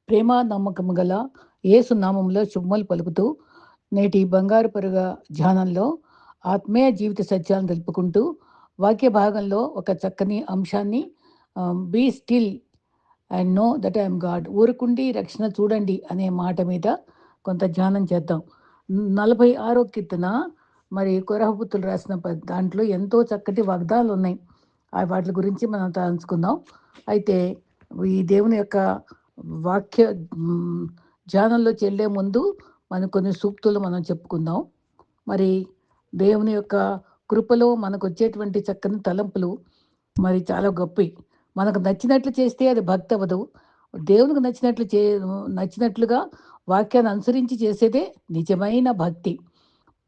ప్రేమ నమ్మకము గల యేసు నామములో శుభములు పలుకుతూ నేటి బంగారు పరుగ ధ్యానంలో ఆత్మీయ జీవిత సత్యాలను తెలుపుకుంటూ వాక్య భాగంలో ఒక చక్కని అంశాన్ని be still and know that I'm God, ఊరుకుండి రక్షణ చూడండి అనే మాట మీద కొంత ధ్యానం చేద్దాం. 46వ కీర్తన మరి కొరహపుత్రులు రాసిన దాంట్లో ఎంతో చక్కటి వాగ్దానాలు ఉన్నాయి. వాటి గురించి మనం తలంచుకుందాం. అయితే ఈ దేవుని యొక్క వాక్య ధ్యానంలో చెల్లే ముందు మనం కొన్ని సూక్తులు మనం చెప్పుకుందాం. మరి దేవుని యొక్క కృపలో మనకు వచ్చేటువంటి చక్కని తలంపులు మరి చాలా గొప్పవి. మనకు నచ్చినట్లు చేస్తే అది భక్తి అవ్వదు. దేవునికి నచ్చినట్లుగా వాక్యాన్ని అనుసరించి చేసేదే నిజమైన భక్తి.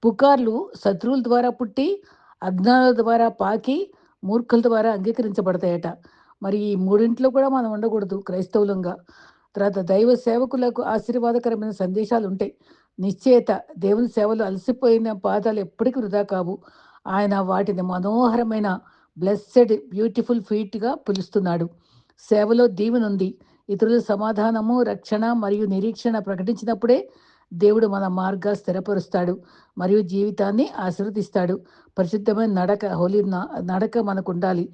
పుకార్లు శత్రువుల ద్వారా పుట్టి, అజ్ఞానుల ద్వారా పాకి, మూర్ఖుల ద్వారా అంగీకరించబడతాయట. మరి ఈ మూడింట్లో కూడా మనం ఉండకూడదు క్రైస్తవులంగా. తర్వాత దైవ సేవకులకు ఆశీర్వాదకరమైన సందేశాలు ఉంటాయి. నిశ్చయత, దేవుని సేవలు అలసిపోయిన పాదాలు ఎప్పటికీ వృధా కావు. ఆయన వాటిని మనోహరమైన బ్లెస్సెడ్ బ్యూటిఫుల్ ఫీట్గా పిలుస్తున్నాడు. సేవలో దీవెనుంది. ఇతరుల సమాధానము, రక్షణ మరియు నిరీక్షణ ప్రకటించినప్పుడే దేవుడు మన మార్గాలు స్థిరపరుస్తాడు మరియు జీవితాన్ని ఆశీర్వదిస్తాడు. పరిశుద్ధమైన హోలీ నడక మనకు ఉండాలి.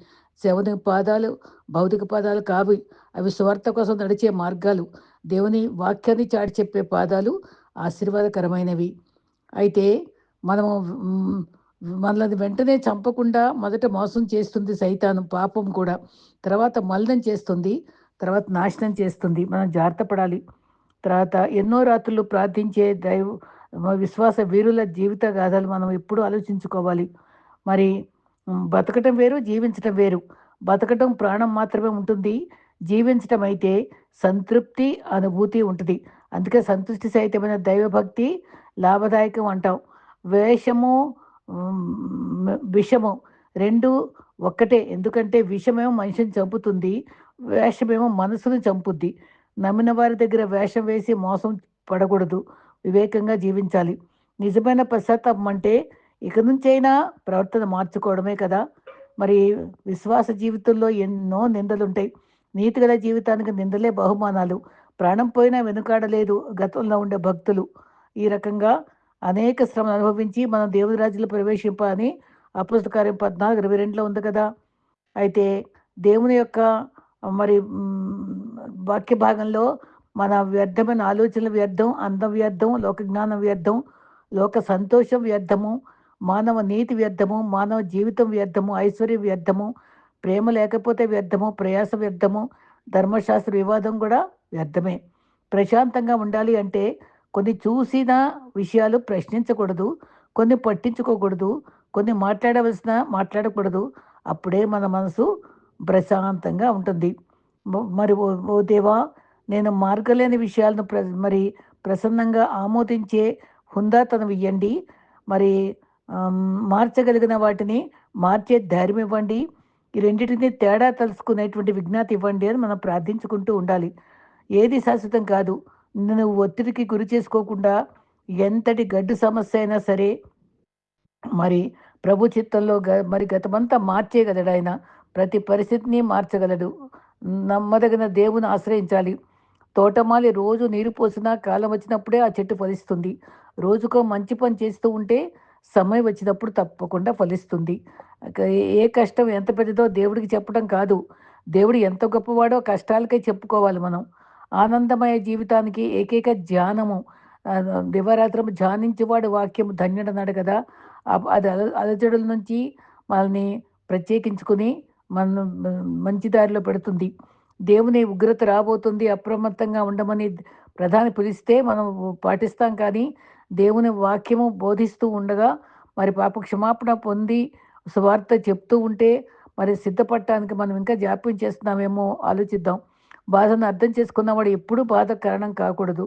సేవని పాదాలు భౌతిక పాదాలు కావు, అవి స్వార్థ కోసం నడిచే మార్గాలు. దేవుని వాక్యాన్ని చాటి చెప్పే పాదాలు ఆశీర్వాదకరమైనవి. అయితే మనము మనల్ని వెంటనే చంపకుండా మొదట మోసం చేస్తుంది సైతాను, పాపం కూడా. తర్వాత మలినం చేస్తుంది, తర్వాత నాశనం చేస్తుంది. మనం జాగ్రత్త పడాలి. తర్వాత ఎన్నో రాత్రులు ప్రార్థించే విశ్వాస వీరుల జీవిత గాథలు మనం ఎప్పుడూ ఆలోచించుకోవాలి. మరి బతకటం వేరు, జీవించటం వేరు. బతకటం ప్రాణం మాత్రమే ఉంటుంది, జీవించటం అయితే సంతృప్తి, అనుభూతి ఉంటుంది. అందుకే సంతృష్టి సహితమైన దైవభక్తి లాభదాయకం అంటాం. వేషము విషము రెండు ఒక్కటే. ఎందుకంటే విషమేమో మనిషిని చంపుతుంది, వేషమేమో మనసును చంపుద్ది. నమ్మిన వారి దగ్గర వేషం వేసి మోసం పడకూడదు, వివేకంగా జీవించాలి. నిజమైన పశ్చాత్తాపం అంటే ఇక నుంచైనా ప్రవర్తన మార్చుకోవడమే కదా. మరి విశ్వాస జీవితంలో ఎన్నో నిందలుంటాయి. నీతిగల జీవితానికి నిందలే బహుమానాలు. ప్రాణం పోయినా వెనుకాడలేదు గతంలో ఉండే భక్తులు. ఈ రకంగా అనేక శ్రమలు అనుభవించి మనం దేవుని రాజ్యంలో ప్రవేశింపాలని అపోస్తల కార్యం 14:22 ఉంది కదా. అయితే దేవుని యొక్క మరి వాక్య భాగంలో మన వ్యర్థమైన ఆలోచనలు వ్యర్థం, అందం వ్యర్థం, లోక జ్ఞానం వ్యర్థం, లోక సంతోషం వ్యర్థము, మానవ నీతి వ్యర్థము, మానవ జీవితం వ్యర్థము, ఐశ్వర్యం వ్యర్థము, ప్రేమ లేకపోతే వ్యర్థము, ప్రయాస వ్యర్థము, ధర్మశాస్త్ర వివాదం కూడా వ్యర్థమే. ప్రశాంతంగా ఉండాలి అంటే కొన్ని చూసిన విషయాలు ప్రశ్నించకూడదు, కొన్ని పట్టించుకోకూడదు, కొన్ని మాట్లాడకూడదు. అప్పుడే మన మనసు ప్రశాంతంగా ఉంటుంది. మరి ఓ దేవా, నేను మార్గలేని విషయాలను మరి ప్రసన్నంగా ఆమోదించే హుందాతనం ఇవ్వండి. మరి మార్చగలిగిన వాటిని మార్చే ధైర్యం ఇవ్వండి. ఈ రెండింటిని తేడా తెలుసుకునేటువంటి విజ్ఞాతి ఇవ్వండి అని మనం ప్రార్థించుకుంటూ ఉండాలి. ఏది శాశ్వతం కాదు. నువ్వు ఒత్తిడికి గురి చేసుకోకుండా ఎంతటి గడ్డు సమస్య అయినా సరే మరి ప్రభు చిత్తంలో మరి గతమంతా మార్చేయగలడు ఆయన. ప్రతి పరిస్థితిని మార్చగలడు. నమ్మదగిన దేవుని ఆశ్రయించాలి. తోటమాలి రోజు నీరు పోసినా కాలం వచ్చినప్పుడే ఆ చెట్టు ఫలిస్తుంది. రోజుకో మంచి పని చేస్తూ ఉంటే సమయం వచ్చినప్పుడు తప్పకుండా ఫలిస్తుంది. ఏ కష్టం ఎంత పెద్దదో దేవుడికి చెప్పడం కాదు, దేవుడు ఎంత గొప్పవాడో కష్టాలకే చెప్పుకోవాలి మనం. ఆనందమయ జీవితానికి ఏకైక ధ్యానము, దివారాత్రము ధ్యానించేవాడు వాక్యము ధన్యుడన్నాడు కదా. అది అలజడుల నుంచి మనల్ని ప్రత్యేకించుకుని మన మంచి దారిలో పెడుతుంది. దేవుని ఉగ్రత రాబోతుంది, అప్రమత్తంగా ఉండమని ప్రధాని పిలిస్తే మనం పాటిస్తాం. కానీ దేవుని వాక్యము బోధిస్తూ ఉండగా మరి పాప క్షమాపణ పొంది సువార్త చెప్తూ ఉంటే మరి సిద్ధపడటానికి మనం ఇంకా జాప్యం చేస్తున్నామేమో ఆలోచిద్దాం. బాధను అర్థం చేసుకున్నవాడు ఎప్పుడూ బాధ కారణం కాకూడదు.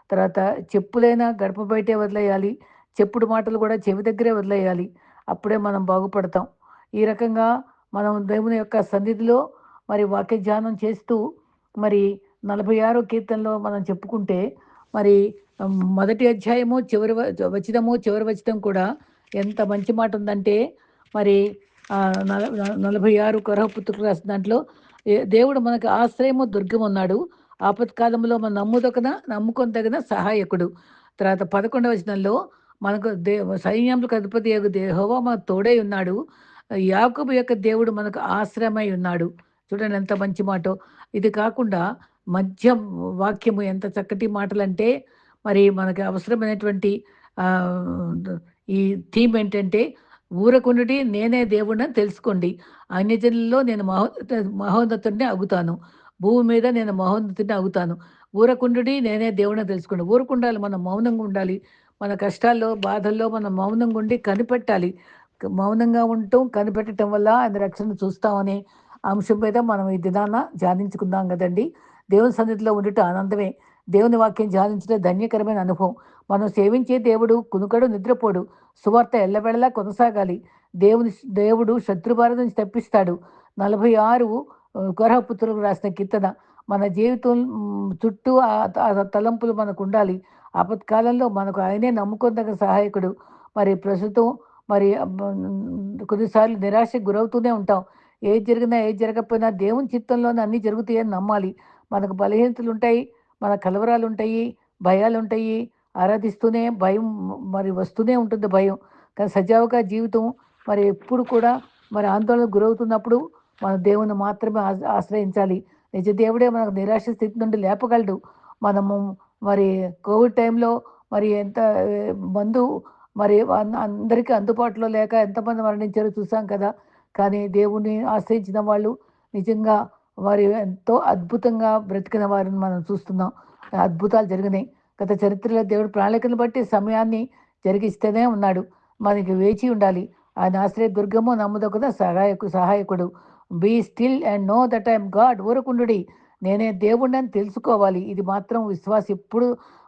తర్వాత చెప్పులైనా గడప బయటే వదిలేయాలి, చెప్పుడు మాటలు కూడా చెవి దగ్గరే వదిలేయాలి. అప్పుడే మనం బాగుపడతాం. ఈ రకంగా మనం దేవుని యొక్క సన్నిధిలో మరి వాక్య ధ్యానం చేస్తూ మరి 46వ కీర్తనలో మనం చెప్పుకుంటే మరి మొదటి అధ్యాయము చివరి వచనం కూడా ఎంత మంచి మాట ఉందంటే మరి 46 కొరహపుత్రులకు రాసిన దాంట్లో దేవుడు మనకు ఆశ్రయము దుర్గం ఉన్నాడు, ఆపత్కాలంలో మనం నమ్ముకొనదగిన సహాయకుడు. తర్వాత 11వ వచనంలో మనకు సైన్యములకు అధిపతియగు యెహోవా మనకు తోడై ఉన్నాడు. యాకోబు యొక్క దేవుడు మనకు ఆశ్రయమై ఉన్నాడు. చూడండి ఎంత మంచి మాటో. ఇది కాకుండా మధ్య వాక్యము ఎంత చక్కటి మాటలంటే, మరి మనకి అవసరమైనటువంటి ద ఈ థీమ్ ఏంటంటే, ఊరకుండుడి నేనే దేవుడినని తెలుసుకోండి. అన్యజనుల్లో నేను మహోన్నతుడిని అగుతాను. భూమి మీద నేను మహోన్నతుడిని అగుతాను. ఊరకుండుడి నేనే దేవుడిని తెలుసుకోండి. ఊరకుండాలి, మనం మౌనంగా ఉండాలి. మన కష్టాల్లో, బాధల్లో మనం మౌనంగా ఉండి కనిపెట్టాలి. మౌనంగా ఉంటూ కనిపెట్టటం వల్ల ఆయన రక్షణ చూస్తామనే అంశం మీద మనం ఈ దినాన ధ్యానించుకుందాం గదండీ! దేవుని సన్నిధిలో ఉండుట ఆనందమే. దేవుని వాక్యం ధ్యానించడం ధన్యకరమైన అనుభవం. మనం సేవించే దేవుడు కునుకడు, నిద్రపోడు. సువార్త ఎల్లవేళలా కొనసాగాలి. దేవుడు శత్రుబారి నుంచి తప్పిస్తాడు. 46 కొరహ పుత్రులకు రాసిన కీర్తన. మన జీవితం చుట్టూ ఆ తలంపులు మనకుండాలి. ఆపత్కాలంలో మనకు ఆయనే నమ్ముకొనదగిన సహాయకుడు. మరి ప్రస్తుతం మరి కొన్నిసార్లు నిరాశకు గురవుతూనే ఉంటాం. ఏది జరిగినా, ఏది జరగకపోయినా దేవుని చిత్తంలోనే అన్నీ జరుగుతాయని నమ్మాలి. మనకు బలహీనతలుంటాయి, మన కలవరాలుంటాయి, భయాలుంటాయి. ఆరాధిస్తూనే భయం మరి వస్తూనే ఉంటుంది భయం. కానీ సజావుగా జీవితం మరి ఎప్పుడు కూడా మరి ఆందోళనకు గురవుతున్నప్పుడు మన దేవుని మాత్రమే ఆశ్రయించాలి. నిజ దేవుడే మనకు నిరాశ స్థితి నుండి లేపగలడు. మనము మరి కోవిడ్ టైంలో మరి ఎంత మందు మరి అందరికీ అందుబాటులో లేక ఎంతమంది మరణించారో చూసాం కదా! కానీ దేవుడిని ఆశ్రయించిన వాళ్ళు నిజంగా వారు ఎంతో అద్భుతంగా బ్రతికిన వారిని మనం చూస్తున్నాం. అద్భుతాలు జరిగినాయి. గత చరిత్రలో దేవుడు ప్రణాళికను బట్టి సమయాన్ని జరిగిస్తూనే ఉన్నాడు. మనకి వేచి ఉండాలి. ఆయన ఆశ్రయ దుర్గము నమ్ముదొకద సహాయకుడు. Be still and know that I'm God. ఊరకుండుడి నేనే దేవుడినని తెలుసుకోవాలి. ఇది మాత్రం విశ్వాసం ఎప్పుడు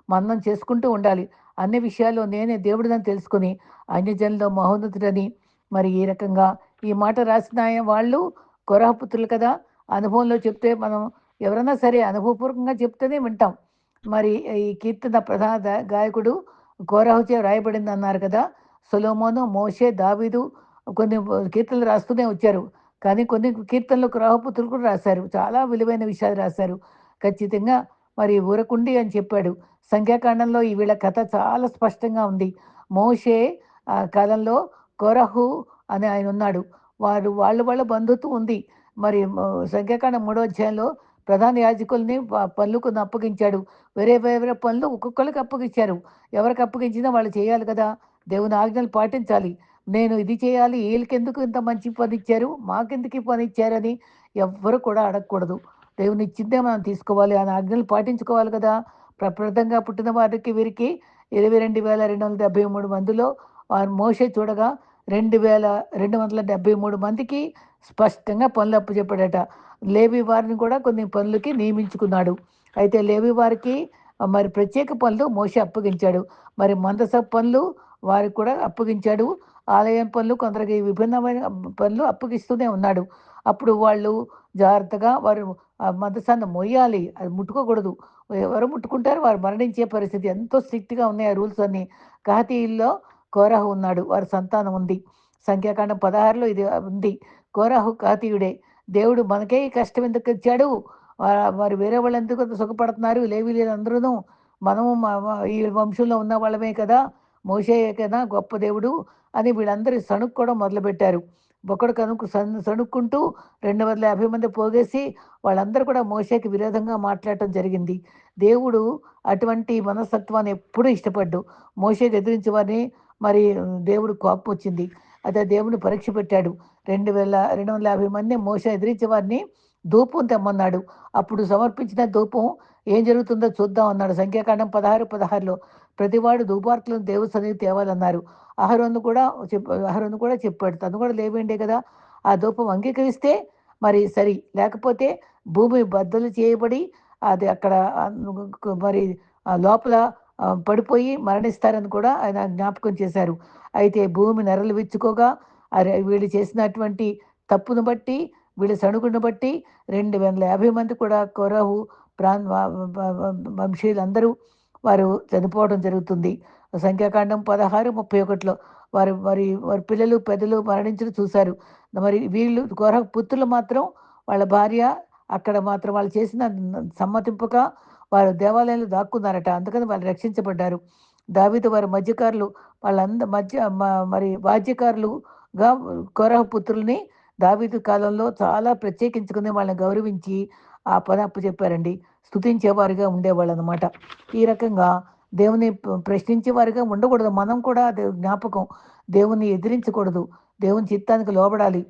మననం చేసుకుంటూ ఉండాలి. అన్ని విషయాల్లో నేనే దేవుడినని తెలుసుకొని అన్యజనుల్లో మహోన్నతుడని మరి ఈ రకంగా ఈ మాట రాసిన వాళ్ళు కొరహపుత్రులు కదా! అనుభవంలో చెప్తే మనం ఎవరైనా సరే అనుభవపూర్వకంగా చెప్తేనే వింటాం. మరి ఈ కీర్తన ప్రధాన గాయకుడు కోరహుచే రాయబడిందన్నారు కదా! సొలొమోను, మోషే, దావీదు కొన్ని కీర్తనలు రాస్తూనే వచ్చారు. కానీ కొన్ని కీర్తనలు కోరహపుత్రులు కూడా రాశారు. చాలా విలువైన విషయాలు రాశారు. ఖచ్చితంగా మరి ఊరకుండి అని చెప్పాడు. సంఖ్యాకాండంలో ఈ వీళ్ళ కథ చాలా స్పష్టంగా ఉంది. మోషే కాలంలో కోరహు అని ఆయనున్నాడు. వాళ్ళ బంధుత్వం ఉంది. మరి సంఖ్యాకాండం 3వ అధ్యాయంలో ప్రధాన యాజకుల్ని పనులు కొన్ని అప్పగించాడు. వేరే వేరే పనులు ఒక్కొక్కళ్ళకి అప్పగించారు. ఎవరికి అప్పగించినా వాళ్ళు చేయాలి కదా! దేవుని ఆజ్ఞలు పాటించాలి. నేను ఇది చేయాలి, ఈళ్ళకెందుకు ఇంత మంచి పనిచ్చారు, మాకెందుకు ఈ పనిచ్చారని ఎవ్వరు కూడా అడగకూడదు. దేవునిచ్చిందే మనం తీసుకోవాలి. ఆయన ఆజ్ఞలు పాటించుకోవాలి కదా! ప్రప్రథంగా పుట్టిన వారికి వీరికి 22,273 మందిలో మోషే చూడగా 2,273 మందికి స్పష్టంగా పనులు అప్పచెప్పాడట. లేవి వారిని కూడా కొన్ని పనులకి నియమించుకున్నాడు. అయితే లేవి వారికి మరి ప్రత్యేక పనులు మోషే అప్పగించాడు. మరి మందసపు పనులు వారికి కూడా అప్పగించాడు. ఆలయం పనులు కొందరికి విభిన్నమైన పనులు అప్పగిస్తూనే ఉన్నాడు. అప్పుడు వాళ్ళు జాగ్రత్తగా వారు మందసాన్ని మొయ్యాలి. అది ముట్టుకోకూడదు. ఎవరు ముట్టుకుంటారో వారు మరణించే పరిస్థితి. ఎంతో స్ట్రిక్ట్‌గా ఉన్నాయి ఆ రూల్స్ అన్నీ. కహాతీయుల్లో కోరహు ఉన్నాడు. వారి సంతానం ఉంది. సంఖ్యాకాండం 16లో ఇది ఉంది. కోరహు కహాతీయుడే. దేవుడు మనకే ఈ కష్టం ఎందుకిచ్చాడు? మరి వేరే వాళ్ళు ఎందుకు సుఖపడుతున్నారు? లేవీయులందరూను మనము ఈ వంశంలో ఉన్న వాళ్ళమే కదా! మోషేయే కదా గొప్ప దేవుడు అని వీళ్ళందరూ సణుక్కోవడం మొదలుపెట్టారు. ఒకడు సణుక్కుంటూ 250 మంది పోగేసి వాళ్ళందరూ కూడా మోషేకి విరోధంగా మాట్లాడటం జరిగింది. దేవుడు అటువంటి మనస్తత్వాన్ని ఎప్పుడూ ఇష్టపడ్డు. మోషేకి ఎదిరించే వారిని మరి దేవుడు కోపం వచ్చింది. అయితే దేవుడిని పరీక్ష పెట్టాడు. 250 మందిని మోషే ఎదిరించే వారిని ధూపం తెమ్మన్నాడు. అప్పుడు సమర్పించిన ధూపం ఏం జరుగుతుందో చూద్దాం అన్నాడు. సంఖ్యాకాండం 16:16లో ప్రతివాడు ధూపార్తులను దేవుని సన్నిధికి తేవాలన్నారు. అహరోను కూడా చెప్పాడు. తను కూడా లేవీయుడే కదా! ఆ ధూపం అంగీకరిస్తే మరి సరి. లేకపోతే భూమి బద్దలు చేయబడి అది అక్కడ మరి లోపల పడిపోయి మరణిస్తారని కూడా ఆయన జ్ఞాపకం చేశారు. అయితే భూమి నెరలు విచ్చుకోగా వీళ్ళు చేసినటువంటి తప్పును బట్టి, వీళ్ళ సణుగును బట్టి 250 మంది కూడా కొరహు వంశీయులందరూ వారు చనిపోవడం జరుగుతుంది. సంఖ్యాకాండం 16:31లో వారి పిల్లలు, పెద్దలు మరణించడం చూశారు. మరి వీళ్ళు కోరహు పుత్రులు మాత్రం వాళ్ళ భార్య, అక్కడ మాత్రం వాళ్ళు చేసిన సమ్మతింపక వారు దేవాలయంలో దాక్కున్నారట. అందుకని వాళ్ళు రక్షించబడ్డారు. దావీదు వారి మధ్యకారులు మరి వాద్యకారులుగా కోరహ పుత్రుల్ని దావీదు కాలంలో చాలా ప్రత్యేకించుకుని వాళ్ళని గౌరవించి ఆ పని అప్పచెప్పారండి. స్తుతించేవారుగా ఉండేవాళ్ళనమాట. ఈ రకంగా దేవుని ప్రశ్నించేవారుగా ఉండకూడదు. మనం కూడా అది జ్ఞాపకం. దేవున్ని ఎదిరించకూడదు. దేవుని చిత్తానికి లోబడాలి.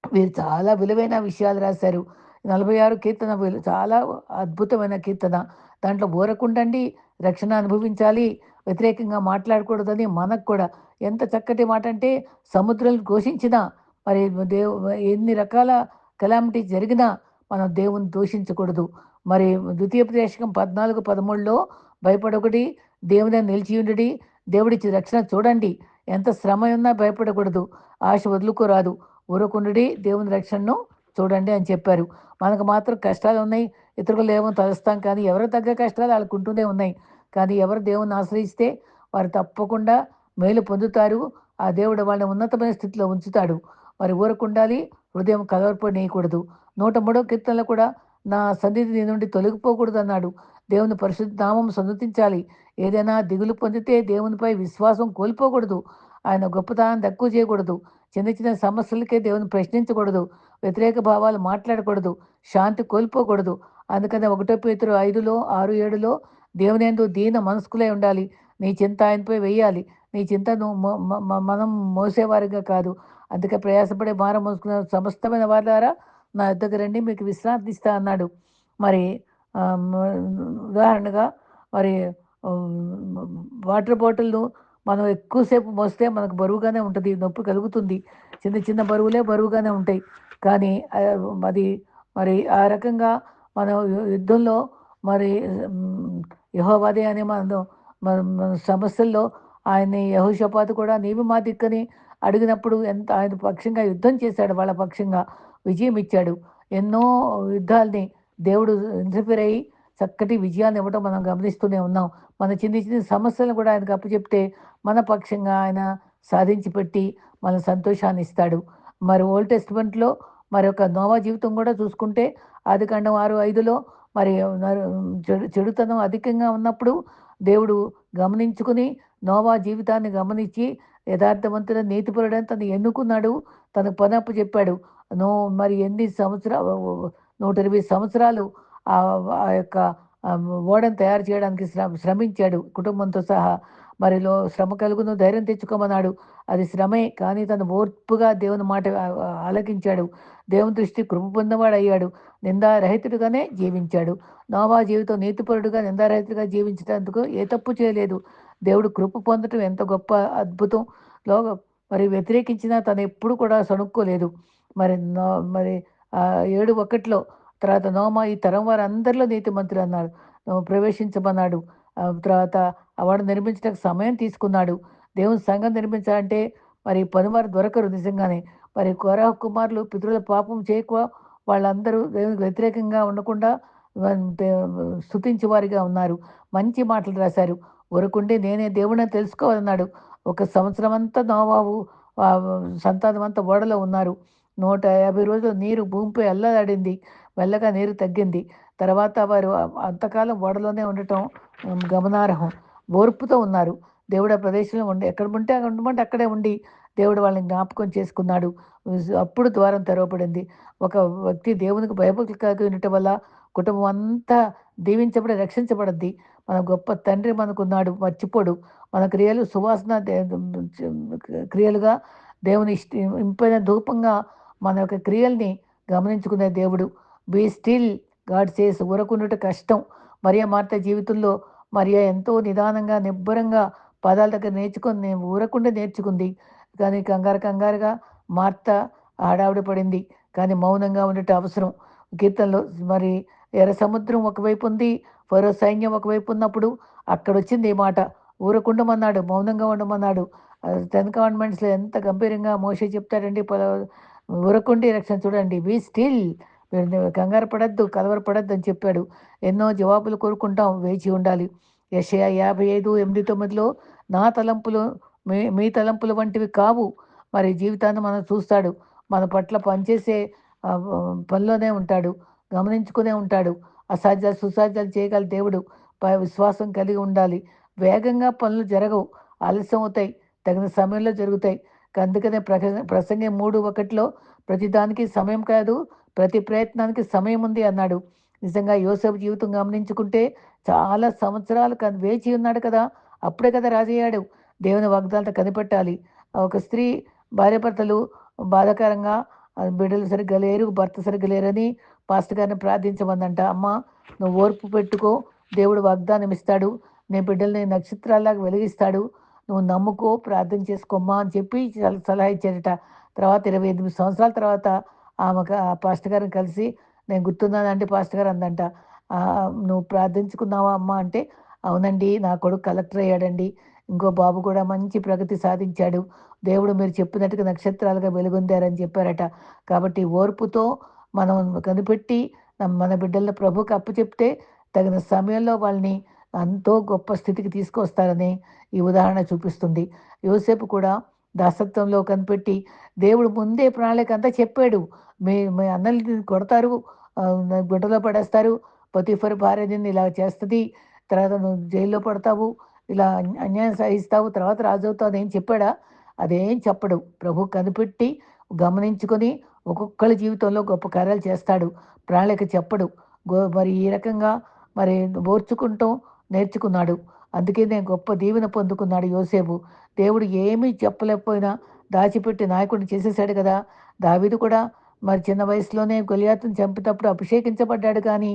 వీరు చాలా విలువైన విషయాలు రాశారు. 46 కీర్తన చాలా అద్భుతమైన కీర్తన. దాంట్లో ఊరకుండండి, రక్షణ అనుభవించాలి, వ్యతిరేకంగా మాట్లాడకూడదని మనకు కూడా ఎంత చక్కటి మాట అంటే సముద్రం ఘోషించినా, మరి ఎన్ని రకాల కెలామిటీస్ జరిగినా మనం దేవుని దూషించకూడదు. మరి ద్వితీయోపదేశకం 14, 13లో భయపడొకటి, దేవుని నిలిచియుండుడి, దేవుడిచ్చిన రక్షణ చూడండి. ఎంత శ్రమ ఉన్నా భయపడకూడదు. ఆశ వదులుకోరాదు. ఊరకుండుడి, దేవుని రక్షణను చూడండి అని చెప్పారు. మనకు మాత్రం కష్టాలున్నాయి. ఇతరులేమో తలుస్తాం కానీ ఎవరికి తగ్గ కష్టాలు ఆళ్ళకుంటూనే ఉన్నాయి. కానీ ఎవరు దేవుణ్ణి ఆశ్రయిస్తే వారు తప్పకుండా మేలు పొందుతారు. ఆ దేవుడు వాళ్ళని ఉన్నతమైన స్థితిలో ఉంచుతాడు. మరి ఊరకుండాలి, హృదయం కలవరపడనీయకూడదు. 103వ కీర్తనలో కూడా నా సన్నిధి నీ నుండి తొలగిపోకూడదన్నాడు. దేవుని పరిశుద్ధ నామం సన్నుతించాలి. ఏదైనా దిగులు పొందితే దేవునిపై విశ్వాసం కోల్పోకూడదు. ఆయన గొప్పతనాన్ని తక్కువ చేయకూడదు. చిన్న చిన్న సమస్యలకే దేవుని ప్రశ్నించకూడదు. వ్యతిరేక భావాలు మాట్లాడకూడదు. శాంతి కోల్పోకూడదు. అందుకనే 1 పేతురు 5లో 6, 7లో దేవునియందు దీన మనస్కులై ఉండాలి. నీ చింత ఆయనపై వేయాలి. నీ చింతను మనం మోసేవారిగా కాదు. అందుకే ప్రయాసపడే భారం మోసుకున్న సమస్తమైన వారులారా నా యొద్దకు రండి, మీకు విశ్రాంతి ఇస్తా అన్నాడు. మరి ఉదాహరణగా మరి వాటర్ బాటిల్‌ను మనం ఎక్కువసేపు మోస్తే మనకు బరువుగానే ఉంటది. నొప్పి కలుగుతుంది. చిన్న చిన్న బరువులే బరువుగానే ఉంటాయి. కానీ అది మరి ఆ రకంగా మనం యుద్ధంలో మరి యెహోవాదే అనే మనం మన మన సమస్యల్లో ఆయన్ని యెహోషాపాతు కూడా నీవు మా దిక్కని అడిగినప్పుడు ఎంత ఆయన పక్షంగా యుద్ధం చేశాడు. వాళ్ళ పక్షంగా విజయం ఇచ్చాడు. ఎన్నో యుద్ధాల్ని దేవుడు ఇంటర్ఫియర్ అయ్యి చక్కటి విజయాన్ని ఇవ్వటం మనం గమనిస్తూనే ఉన్నాం. మన చిన్ని చిన్ని సమస్యలను కూడా ఆయనకు అప్పచెప్తే మన పక్షంగా ఆయన సాధించి పెట్టి మన సంతోషాన్ని ఇస్తాడు. మరి ఓల్డ్ టెస్టిమెంట్‌లో మరొక నోవా జీవితం కూడా చూసుకుంటే ఆదికాండం 6:5లో మరి చెడుతనం అధికంగా ఉన్నప్పుడు దేవుడు గమనించుకుని నోవా జీవితాన్ని గమనించి యథార్థవంతుడైన నీతిపరుడని తను ఎన్నుకున్నాడు. తనకు పని అప్పచెప్పాడు. మరి ఎన్ని 120 సంవత్సరాలు ఆ యొక్క ఓడను తయారు చేయడానికి శ్రమించాడు కుటుంబంతో సహా. శ్రమ కలుగును ధైర్యం తెచ్చుకోమన్నాడు. అది శ్రమే కానీ తను ఓర్పుగా దేవుని మాట ఆలకించాడు. దేవుని దృష్టి కృప పొందినవాడయ్యాడు. నిందారహితుడిగానే జీవించాడు. నోవా జీవితం నీతిపరుడుగా నిందారహితుడిగా జీవించినందుకు ఏ తప్పు చేయలేదు. దేవుడు కృప పొందటం ఎంత గొప్ప అద్భుతం. లోక మరి వ్యతిరేకించినా తను ఎప్పుడు కూడా సణుక్కోలేదు. మరి నో మరి 7:1 తర్వాత నోమా ఈ తరం వారందరిలో నీతిమంతుడు అన్నాడు. ప్రవేశించమన్నాడు. తర్వాత వాడు నిర్మించడానికి సమయం తీసుకున్నాడు. దేవుని సంఘం నిర్మించాలంటే మరి పనివారు దొరకరు నిజంగానే. మరి కోరహ కుమారులు పితరుల పాపం చేయక వాళ్ళందరూ దేవునికి వ్యతిరేకంగా ఉండకుండా దే స్తుతించే వారిగా ఉన్నారు. మంచి మాటలు రాశారు. ఊరకుండి నేనే దేవుడిని తెలుసుకోవాలన్నాడు. ఒక సంవత్సరం అంతా నోవాహు ఆహ్, సంతానం అంతా ఓడలో ఉన్నారు. 150 రోజులు నీరు భూమిపై అల్లలాడింది. మెల్లగా నీరు తగ్గింది. తర్వాత వారు అంతకాలం ఓడలోనే ఉండటం గమనార్హం. ఓర్పుతో ఉన్నారు. దేవుడు ఆ ప్రదేశంలో ఎక్కడ ఉంటే అక్కడ ఉండమంటే అక్కడే ఉండి దేవుడు వాళ్ళని జ్ఞాపకం చేసుకున్నాడు. అప్పుడు ద్వారం తెరవబడింది. ఒక వ్యక్తి దేవునికి భయభక్తులు కలిగి ఉండటం వల్ల కుటుంబం అంతా దీవించబడి రక్షించబడద్ది. మన గొప్ప తండ్రి మనకున్నాడు, మర్చిపోడు. మన క్రియలు సువాసన క్రియలుగా దేవుని ఇంపైన ధూపంగా మన యొక్క క్రియల్ని గమనించుకునే దేవుడు. బీ స్టిల్ గాడ్ సేస్ ఊరకుండుట కష్టం. మరియ మార్త జీవితంలో మరియ ఎంతో నిదానంగా, నిబ్బరంగా పదాల దగ్గర నేర్చుకొని ఊరకుండా నేర్చుకుంది. కానీ కంగారు కంగారుగా మార్త హడావిడి పడింది. కానీ మౌనంగా ఉండటం అవసరం. కీర్తనలో మరి ఎర్ర సముద్రం ఒకవైపు ఉంది. ఫరో సైన్యం ఒకవైపు ఉన్నప్పుడు అక్కడొచ్చింది ఈ మాట. ఊరకుండమన్నాడు, మౌనంగా ఉండమన్నాడు. 10 కమాండ్మెంట్స్‌లో ఎంత గంభీరంగా మోషే చెప్తాడండి. ఊరకుండి రక్షణ చూడండి. బీ స్టిల్ మీరు కంగారు పడొద్దు, కలవరపడొద్దు అని చెప్పాడు. ఎన్నో జవాబులు కోరుకుంటాం, వేచి ఉండాలి. యెషయా 55, 8, 9లో నా తలంపులు మీ తలంపుల వంటివి కావు. మరి జీవితాన్ని మనం చూస్తాడు. మన పట్ల పనిచేసే పనిలోనే ఉంటాడు. గమనించుకునే ఉంటాడు. అసాధ్యాలు సుసాధ్యాలు చేయగల దేవుడు. విశ్వాసం కలిగి ఉండాలి. వేగంగా పనులు జరగవు. ఆలస్యం అవుతాయి. తగిన సమయంలో జరుగుతాయి. అందుకనే ప్రసంగి 3:1 ప్రతిదానికి సమయం కాదు, ప్రతి ప్రయత్నానికి సమయం ఉంది అన్నాడు. నిజంగా యోసేపు జీవితం గమనించుకుంటే చాలా సంవత్సరాలు వేచి ఉన్నాడు కదా! అప్పుడే కదా రాజయ్యాడు. దేవుని వాగ్దానాలు కనిపెట్టాలి. ఒక స్త్రీ భార్యాభర్తలు బాధాకరంగా బిడ్డలు సరిగ్గా లేరు, భర్త సరిగ్గా లేరని పాస్టర్ గారిని ప్రార్థించమందంట. అమ్మ, నువ్వు ఓర్పు పెట్టుకో, దేవుడు వాగ్దానం ఇస్తాడు. నీ బిడ్డల్ని నక్షత్రాల్లాగా వెలిగిస్తాడు. నువ్వు నమ్ముకో, ప్రార్థన చేసుకోమ్మా అని చెప్పి సలహా ఇచ్చాడట. తర్వాత 28 సంవత్సరాల తర్వాత ఆమెకు ఆ పాస్టర్ గారిని కలిసి, నేను గుర్తున్నానంటే పాస్టర్ గారు అందంట, నువ్వు ప్రార్థించుకున్నావా అమ్మ అంటే, అవునండి, నా కొడుకు కలెక్టర్ అయ్యాడండి, ఇంకో బాబు కూడా మంచి ప్రగతి సాధించాడు, దేవుడు మీరు చెప్పినట్టుగా నక్షత్రాలుగా వెలుగొందారని చెప్పారట. కాబట్టి ఓర్పుతో మనం కనిపెట్టి మన బిడ్డలను ప్రభువుకి అప్పచెప్తే తగిన సమయంలో వాళ్ళని ఎంతో గొప్ప స్థితికి తీసుకొస్తారని ఈ ఉదాహరణ చూపిస్తుంది. యోసేపు కూడా దాసత్వంలో కనిపెట్టి దేవుడు ముందే ప్రణాళిక అంతా చెప్పాడు. మీ అన్నల్ని కొడతారు, గుడ్డలో పడేస్తారు, పొతీఫర్ భార్య నిన్ను ఇలా చేస్తుంది, తర్వాత నువ్వు జైల్లో పడతావు, ఇలా అన్యాయం సహిస్తావు, తర్వాత రాజు అవుతావు అదేం చెప్పాడా? అదేం చెప్పడు. ప్రభు కనిపెట్టి గమనించుకొని ఒక్కొక్కళ్ళ జీవితంలో గొప్ప కార్యాలు చేస్తాడు. ప్రణాళిక చెప్పడు. మరి ఈ రకంగా మరి ఓర్చుకుంటాం నేర్చుకున్నాడు. అందుకనే గొప్ప దీవెన పొందుకున్నాడు యోసేపు. దేవుడు ఏమీ చెప్పలేకపోయినా దాచిపెట్టి నాయకుడిని చేసేసాడు కదా! దావీదు కూడా మరి చిన్న వయసులోనే గొలియాతుని చంపేటప్పుడు అభిషేకించబడ్డాడు కానీ,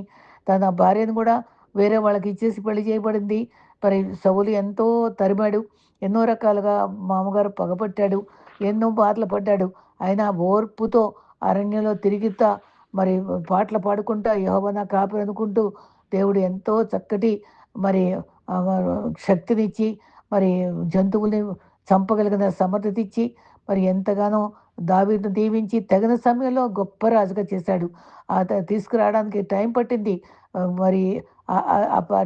తన భార్యను కూడా వేరే వాళ్ళకి ఇచ్చేసి పెళ్లి చేయబడింది. మరి సౌలు ఎంతో తరిమాడు. ఎన్నో రకాలుగా మామగారు పగపట్టాడు. ఎన్నో బాధలు పడ్డాడు. అయినా ఓర్పుతో అరణ్యంలో తిరుగుతా మరి పాటలు పాడుకుంటా యెహోవా నా కాపరి అనుకుంటూ దేవుడు ఎంతో చక్కటి మరి శక్తినిచ్చి మరి జంతువుల్ని చంపగలిగిన సమర్థత ఇచ్చి మరి ఎంతగానో దావీదును దీవించి తగిన సమయంలో గొప్ప రాజుగా చేశాడు. తీసుకురావడానికి టైం పట్టింది. మరి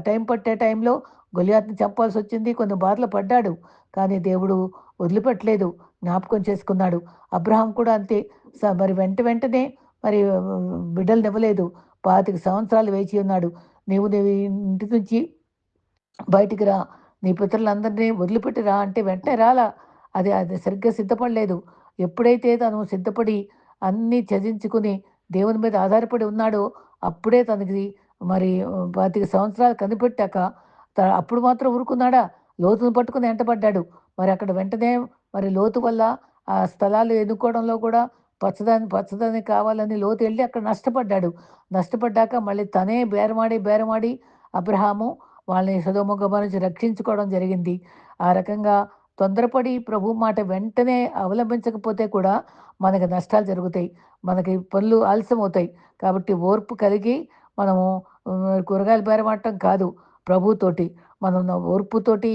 టైం పట్టే టైంలో గొలియాతుని చంపాల్సొచ్చింది. కొన్ని బాధలు పడ్డాడు. కానీ దేవుడు వదిలిపెట్టలేదు. జ్ఞాపకం చేసుకున్నాడు. అబ్రహాం కూడా అంతే. మరి వెంటనే మరి బిడ్డలనివ్వలేదు. 25 సంవత్సరాలు వేచి ఉన్నాడు. నీ ఇంటి నుంచి బయటికి రా, నీ పితరులందరినీ వదిలిపెట్టి రా అంటే వెంటనే రాలా. అది అది సరిగ్గా సిద్ధపడలేదు. ఎప్పుడైతే తను సిద్ధపడి అన్నీ త్యజించుకుని దేవుని మీద ఆధారపడి ఉన్నాడో, అప్పుడే తనకి మరి 25 సంవత్సరాలు కనిపెట్టాక అప్పుడు మాత్రం ఊరుకున్నాడా? లోతును పట్టుకుని వెంటబడ్డాడు. మరి అక్కడ వెంటనే మరి లోతు వల్ల ఆ స్థలాలు ఎన్నుకోవడంలో కూడా పచ్చదనం కావాలని లోతు వెళ్ళి అక్కడ నష్టపడ్డాడు. నష్టపడ్డాక మళ్ళీ తనే బేరమాడి అబ్రహాము వాళ్ళని సొదొమ గొమొర్రా నుంచి రక్షించుకోవడం జరిగింది. ఆ రకంగా తొందరపడి ప్రభు మాట వెంటనే అవలంబించకపోతే కూడా మనకు నష్టాలు జరుగుతాయి. మనకి పనులు ఆలస్యమవుతాయి. కాబట్టి ఓర్పు కలిగి మనము కూరగాయలు బేరమాడటం కాదు. ప్రభుతోటి మనం ఓర్పుతోటి,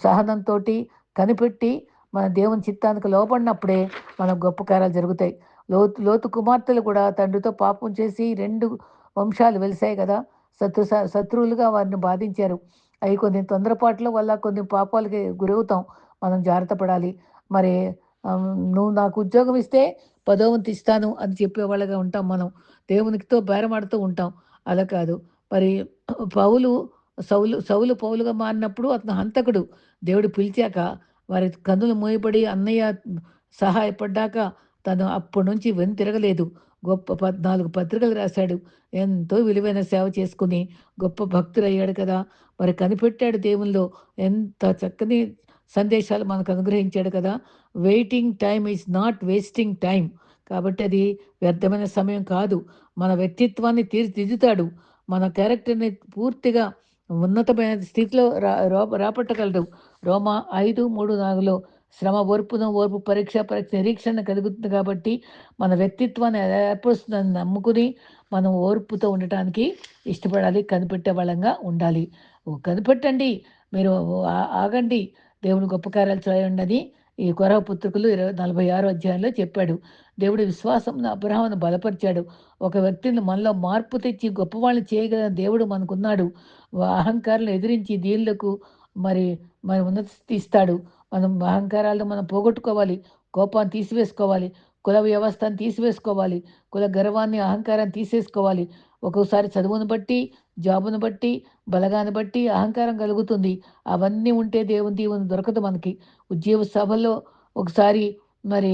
సహనంతోటి కనిపెట్టి మన దేవుని చిత్తానికి లోబడినప్పుడే మనకు గొప్ప కార్యాలు జరుగుతాయి. లోతు కుమార్తెలు కూడా తండ్రితో పాపం చేసి 2 వంశాలు వెలిసాయి కదా! శత్రువులుగా వారిని బాధించారు. అవి కొన్ని తొందరపాట్ల వల్ల కొన్ని పాపాలకి గురవుతాం. మనం జాగ్రత్త పడాలి. మరి నువ్వు నాకు ఉద్యోగం ఇస్తే పదోవంతు ఇస్తాను అని చెప్పేవాళ్ళగా ఉంటాం మనం. దేవునికితో బేరమాడుతూ ఉంటాం. అలా కాదు. మరి పౌలు సౌలు పౌలుగా మారినప్పుడు అతను హంతకుడు. దేవుడు పిలిచాక వారి కన్నులు మూయబడి అన్నయ్య సహాయపడ్డాక తను అప్పటినుంచి వెనుతిరగలేదు. గొప్ప 14 పత్రికలు రాశాడు. ఎంతో విలువైన సేవ చేసుకుని గొప్ప భక్తుడయ్యాడు కదా! మరి కనిపెట్టాడు దేవునిలో. ఎంత చక్కని సందేశాలు మనకు అనుగ్రహించాడు కదా! Waiting time is not wasting time. కాబట్టి అది వ్యర్థమైన సమయం కాదు. మన వ్యక్తిత్వాన్ని తీర్చిదిద్దుతాడు. మన క్యారెక్టర్‌ని పూర్తిగా ఉన్నతమైన స్థితిలో రాబట్టగలడు. రోమా 5:3-4లో శ్రమ ఓర్పును, ఓర్పు పరీక్ష నిరీక్షణ కలుగుతుంది కాబట్టి మన వ్యక్తిత్వాన్ని ఏర్పరుస్తుందని నమ్ముకుని మనం ఓర్పుతో ఉండటానికి ఇష్టపడాలి. కనిపెట్టే వాళ్ళంగా ఉండాలి. కనిపెట్టండి, మీరు ఆగండి, దేవుని గొప్ప కార్యాలు చేయండని ఈ కొరహ పుత్రికలు 46 అధ్యాయంలో చెప్పాడు. దేవుడి విశ్వాసంను అబ్రహామును బలపరిచాడు. ఒక వ్యక్తిని మనలో మార్పు తెచ్చి గొప్పవాళ్ళని చేయగలిగిన దేవుడు మనకున్నాడు. అహంకారాలను ఎదిరించి దీనులకు మరి మరి ఉన్నత స్థితి ఇస్తాడు. మనం అహంకారాలను మనం పోగొట్టుకోవాలి. కోపాన్ని తీసివేసుకోవాలి. కుల వ్యవస్థను తీసివేసుకోవాలి. కుల గర్వాన్ని, అహంకారాన్ని తీసేసుకోవాలి. ఒక్కోసారి చదువును బట్టి, జాబును బట్టి, బలగాన్ని బట్టి అహంకారం కలుగుతుంది. అవన్నీ ఉంటే దేవుని దీవెన దొరకదు మనకి. ఉద్యోగ సభల్లో ఒకసారి మరి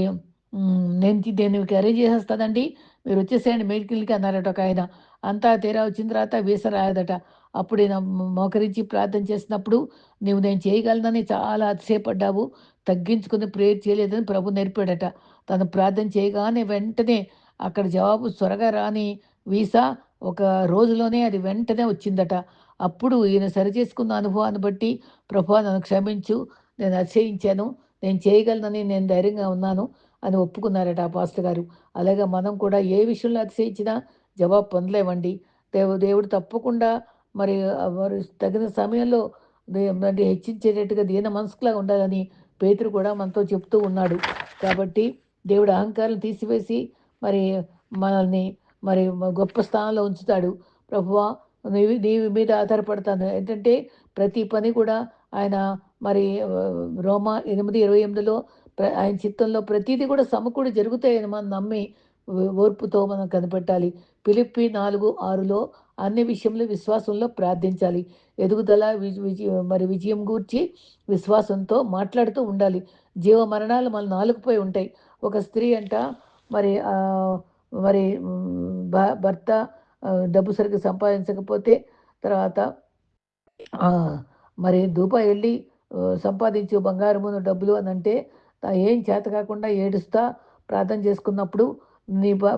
నేను మీకు అరేంజ్ చేసేస్తానండి. మీరొచ్చేసేయండి మెడికల్‌కి అన్నారట ఒకాయన. అంతా తీరా వచ్చిన తర్వాత వీసా రాలేదట. అప్పుడు ఈయన మోకరించి ప్రార్థన చేసినప్పుడు, నేను చేయగలనని చాలా అతిశయపడ్డావు. తగ్గించుకొని ప్రేయర్ చేయలేదని ప్రభు నేర్పాడట. తను ప్రార్థన చేయగానే వెంటనే అక్కడ జవాబు త్వరగా రాని వీసా ఒక రోజులోనే అది వెంటనే వచ్చిందట. అప్పుడు ఈయన సరిచేసుకున్న అనుభవాన్ని బట్టి, "ప్రభువా నన్ను క్షమించు. నేను అతిశయించాను. నేను చేయగలనని నేను ధైర్యంగా ఉన్నాను" అని ఒప్పుకున్నారట ఆ పాస్టర్ గారు. అలాగే మనం కూడా ఏ విషయంలో అతిశయించినా జవాబు పొందలేమండి. దేవుడు తప్పకుండా మరి మరి తగిన సమయంలో అంటే హెచ్చించేటట్టుగా దీన మనసుకులా ఉండాలని పేతురు కూడా మనతో చెప్తూ ఉన్నాడు. కాబట్టి దేవుడు అహంకారం తీసివేసి మరి మనల్ని మరి గొప్ప స్థానంలో ఉంచుతాడు. ప్రభువా నీ మీద ఆధారపడతాను. ఏంటంటే ప్రతి పని కూడా ఆయన మరి రోమా 8:28లో ఆయన చిత్తంలో ప్రతీది కూడా సమకూడి జరుగుతాయని మనం నమ్మి ఓర్పుతో మనం కనిపెట్టాలి. ఫిలిప్పి 4:6లో అన్ని విషయంలో విశ్వాసంలో ప్రార్థించాలి. ఎదుగుదల విజయం గూర్చి విశ్వాసంతో మాట్లాడుతూ ఉండాలి. జీవ మరణాలు మన నాలుకపై ఉంటాయి. ఒక స్త్రీ అంట మరి మరి భర్త డబ్బు సరిగ్గా సంపాదించకపోతే తర్వాత ఆ! మరి దుబాయ్ ఎళ్లి సంపాదించు బంగారమును, డబ్బులు అనంటే ఏం చేత కాకుండా ఏడుస్తా ప్రార్థన చేసుకున్నప్పుడు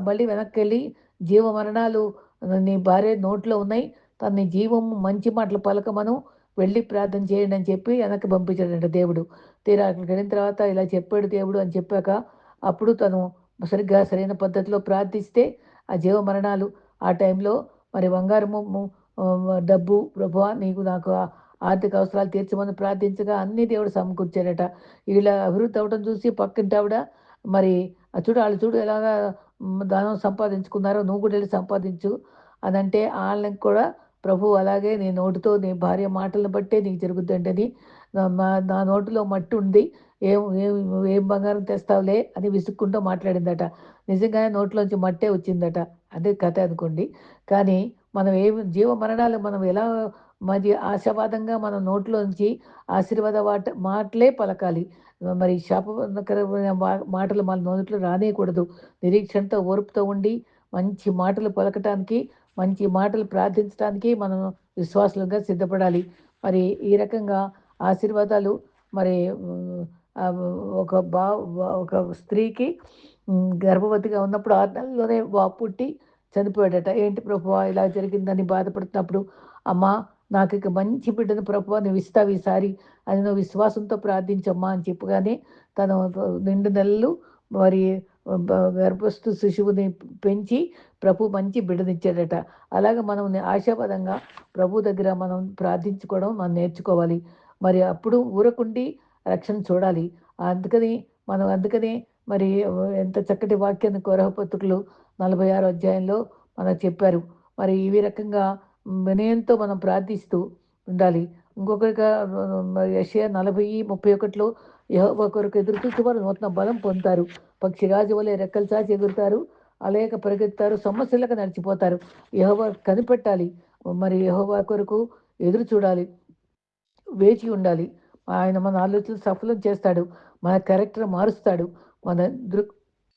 మళ్ళీ వెనక్కెళ్ళి జీవ మరణాలు నీ భార్య నోట్లో ఉన్నాయి. తనని జీవము మంచి మాటలు పలకమను. వెళ్లి ప్రార్థన చేయండి అని చెప్పి వెనక్కి పంపించాడంట దేవుడు. తీరా అక్కడికెళ్ళిన తర్వాత ఇలా చెప్పాడు దేవుడు అని చెప్పాక అప్పుడు తను సరైన పద్ధతిలో ప్రార్థిస్తే ఆ జీవ మరణాలు ఆ టైంలో మరి బంగారము డబ్బు ప్రభువా నీకు నాకు ఆర్థిక అవసరాలు తీర్చమని ప్రార్థించగా అన్నీ దేవుడు సమకూర్చాడట. వీళ్ళ అభివృద్ధి అవ్వడం చూసి పక్కింటావిడ మరి చూడు ఆళ్ళు చూడు ఎలాగా ధనం సంపాదించుకున్నారో నువ్వు కూడా ఎళ్లి సంపాదించు అనంటే ఆళ్ళకి కూడా ప్రభువు అలాగే నీ నోటితో నీ భార్య మాటలను బట్టే నీకు జరుగుద్దంటని నా నోటిలో మట్టి ఉంది. ఏం ఏం ఏం బంగారం తెస్తావులే అని విసుక్కుంటూ మాట్లాడిందట. నిజంగానే నోట్లోంచి మట్టే వచ్చిందట. అదే కథ అనుకోండి. కానీ మనం జీవ మరణాలు మనం ఎలా మరి ఆశావాదంగా మన నోట్లోంచి ఆశీర్వాద మాటలే పలకాలి. మరి శాపకరమైన మాటలు మన నోట్లో రానేయకూడదు. నిరీక్షణతో, ఓర్పుతో ఉండి మంచి మాటలు పలకటానికి, మంచి మాటలు ప్రార్థించడానికి మనం విశ్వాసులుగా సిద్ధపడాలి. మరి ఈ రకంగా ఆశీర్వాదాలు మరి ఒక ఒక స్త్రీకి గర్భవతిగా ఉన్నప్పుడు 6 నెలల్లోనే పుట్టి చనిపోయాడట. ఏంటి ప్రభువా ఇలా జరిగిందని బాధపడుతున్నప్పుడు, అమ్మా నాకిక మంచి బిడ్డను ప్రభువా నువ్విస్తావు ఈసారి అని నువ్వు విశ్వాసంతో ప్రార్థించమ్మా అని చెప్పగానే తను నిండు నెలలు మరి గర్భస్థ శిశువుని పెంచి ప్రభు మంచి బిడ్డనిచ్చాడట. అలాగే మనం ఆశావాదంగా ప్రభు దగ్గర మనం ప్రార్థించుకోవడం మనం నేర్చుకోవాలి. మరి అప్పుడు ఊరకుండి రక్షణ చూడాలి. అందుకని మరి ఎంత చక్కటి వాక్యాన్ని కొరహపత్రికలు 46 అధ్యాయంలో మనకు చెప్పారు. మరి ఈ రకంగా వినయంతో మనం ప్రార్థిస్తూ ఉండాలి. ఇంకొకరిగా యెషయా 40:31లో యెహోవా కొరకు ఎదురు చూచువారు నూతన బలం పొందుతారు. పక్షిరాజు వలె రెక్కలు చాచి ఎగురుతారు. అలేక పరిగెత్తుతారు. సమస్యలకు నడిచిపోతారు. యెహోవా కనిపెట్టాలి. మరి యెహోవా కొరకు ఎదురు చూడాలి. వేచి ఉండాలి. ఆయన మన ఆలోచనలు సఫలం చేస్తాడు. మన క్యారెక్టర్ మారుస్తాడు. మన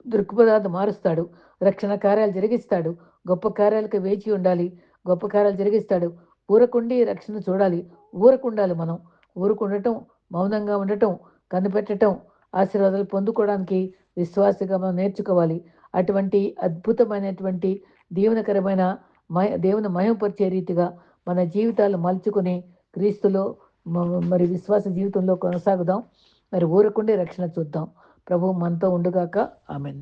దృక్పథాన్ని మారుస్తాడు. రక్షణ కార్యాలు జరిగిస్తాడు. గొప్ప కార్యాలకు వేచి ఉండాలి. గొప్ప కార్యాలు జరిగిస్తాడు. ఊరకుండి రక్షణ చూడాలి. ఊరకుండాలి మనం. ఊరకుండటం, మౌనంగా ఉండటం, కనిపెట్టటం, ఆశీర్వాదాలు పొందుకోవడానికి విశ్వాసగా మనం నేర్చుకోవాలి. అటువంటి అద్భుతమైనటువంటి దీవెనకరమైన దేవుని మహిమపరిచే రీతిగా మన జీవితాలు మలుచుకొని క్రీస్తులో మరి విశ్వాస జీవితంలో కొనసాగుదాం. మరి ఊరకుండే రక్షణ చూద్దాం. ప్రభువు మనతో ఉండుగాక. ఆమెన్.